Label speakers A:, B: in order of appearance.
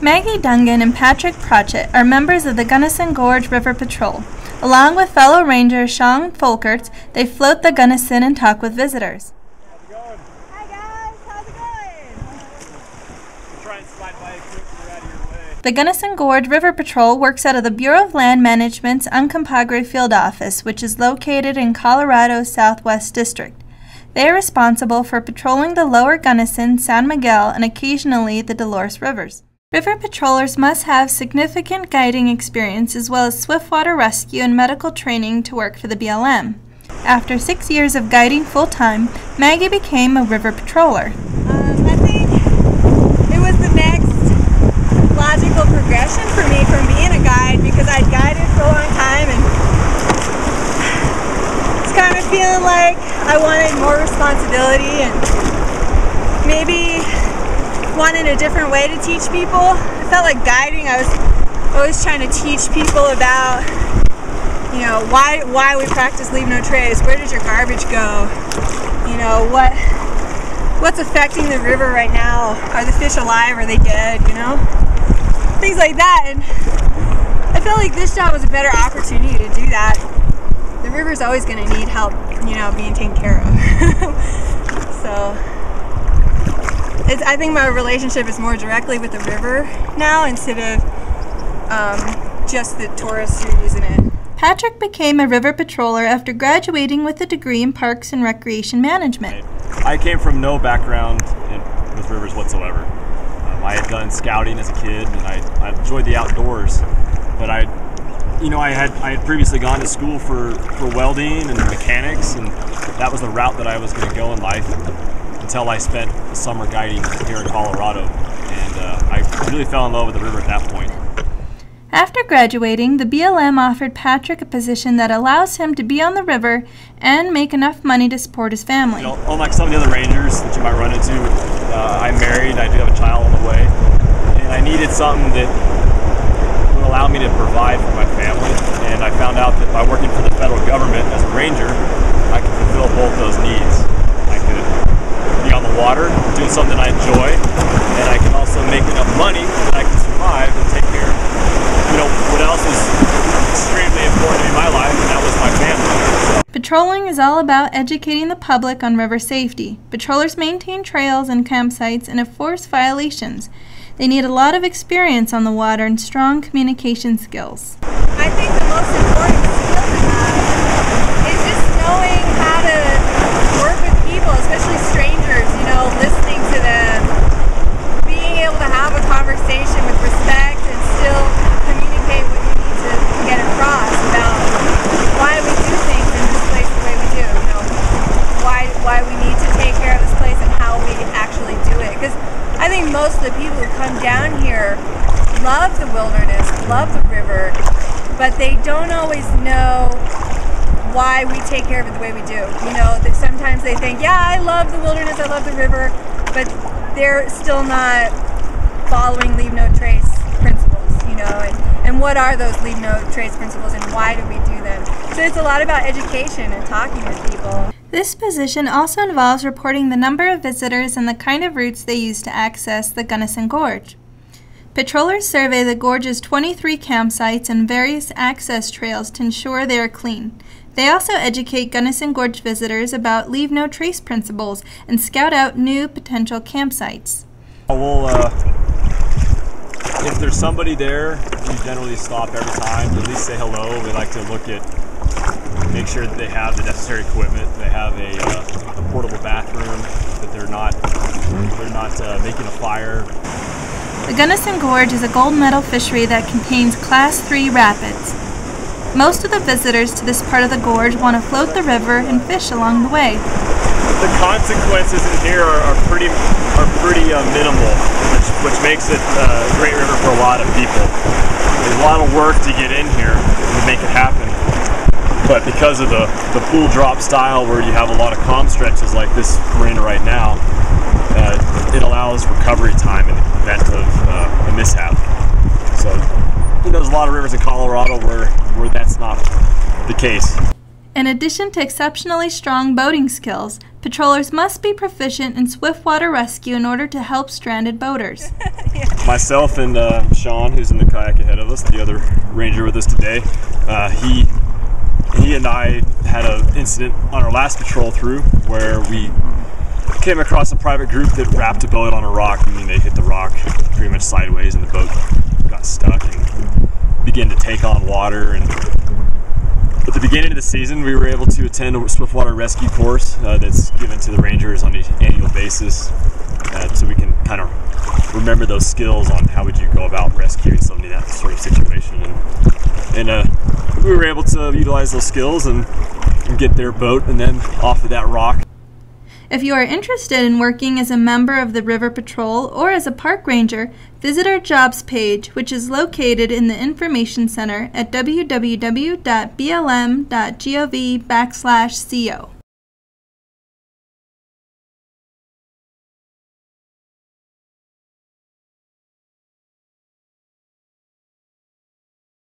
A: Maggie Dungan and Pratchett are members of the Gunnison Gorge River Patrol. Along with fellow ranger Shawn Folkerts, they float the Gunnison and talk with visitors.
B: How's it going?
C: Hi guys, how's it going?
B: We'll try and slide by quick so you're out of your way.
A: The Gunnison Gorge River Patrol works out of the Bureau of Land Management's Uncompahgre field office, which is located in Colorado's Southwest District. They are responsible for patrolling the lower Gunnison, San Miguel, and occasionally the Dolores rivers. River patrollers must have significant guiding experience as well as swiftwater rescue and medical training to work for the BLM. After 6 years of guiding full-time, Maggie became a river patroller.
C: I think it was the next logical progression for me from being a guide, because I'd guided for a long time and it's kind of feeling like I wanted more responsibility and maybe wanted a different way to teach people. I felt like guiding, I was always trying to teach people about, you know, why we practice leave no trace. Where does your garbage go? You know, what's affecting the river right now? Are the fish alive? Are they dead? You know, things like that. And I felt like this job was a better opportunity to do that. The river's always going to need help, you know, being taken care of. So I think my relationship is more directly with the river now instead of just the tourists who are using it.
A: Patrick became a river patroller after graduating with a degree in Parks and Recreation Management.
B: I came from no background with rivers whatsoever. I had done scouting as a kid, and I enjoyed the outdoors. But I had previously gone to school for welding and mechanics, and that was the route that I was going to go in life until I spent the summer guiding here in Colorado, and I really fell in love with the river at that point.
A: After graduating, the BLM offered Patrick a position that allows him to be on the river and make enough money to support his family.
B: You know, unlike some of the other rangers that you might run into, I'm married, I do have a child on the way, and I needed something that would allow me to provide for my family, and I found out that by working for the federal government as a ranger, I could fulfill both those needs. I could be on the water, doing something I enjoy, and I can also make enough money that I can survive and take care of, you know, what else is extremely important in my life, and that was my family.
A: Patrolling is all about educating the public on river safety. Patrollers maintain trails and campsites and enforce violations. They need a lot of experience on the water and strong communication skills.
C: I think the most important skill to have is just knowing how to work with people, especially strangers, you know, listening to them, being able to have a conversation with respect and still communicate what you need to get across about why we do things in this place the way we do, you know, why we need to take care of this place and how we actually do it. Because I think most of the people who come down here love the wilderness, love the river, but they don't always know why we take care of it the way we do. You know, that sometimes they think, yeah, I love the wilderness, I love the river, but they're still not following leave no trace principles, you know, and what are those leave no trace principles and why do we do them? So it's a lot about education and talking with people.
A: This position also involves reporting the number of visitors and the kind of routes they use to access the Gunnison Gorge. Patrollers survey the Gorge's 23 campsites and various access trails to ensure they are clean. They also educate Gunnison Gorge visitors about leave no trace principles and scout out new potential campsites.
B: We'll, if there's somebody there, we generally stop every time, at least say hello. We like to look at, make sure that they have the necessary equipment. They have a portable bathroom, that they're not making a fire.
A: The Gunnison Gorge is a gold medal fishery that contains Class 3 rapids. Most of the visitors to this part of the gorge want to float the river and fish along the way.
B: The consequences in here are pretty minimal, which makes it a great river for a lot of people. There's a lot of work to get in here to make it happen, but because of the pool drop style where you have a lot of calm stretches like this marina right now, it allows recovery time in the event of a mishap. So there's a lot of rivers in Colorado where that's not the case.
A: In addition to exceptionally strong boating skills, Patrollers must be proficient in swiftwater rescue in order to help stranded boaters.
B: Myself and Shawn, who's in the kayak ahead of us, the other ranger with us today, he and I had an incident on our last patrol through where we came across a private group that wrapped a boat on a rock, meaning they hit the rock pretty much sideways and the boat got stuck and began to take on water. And at the beginning of the season, we were able to attend a swiftwater rescue course that's given to the rangers on an annual basis, so we can kind of remember those skills on how would you go about rescuing somebody in that sort of situation. And we were able to utilize those skills and get their boat and then off of that rock.
A: If you are interested in working as a member of the River Patrol or as a park ranger, visit our jobs page, which is located in the Information Center at www.blm.gov/co.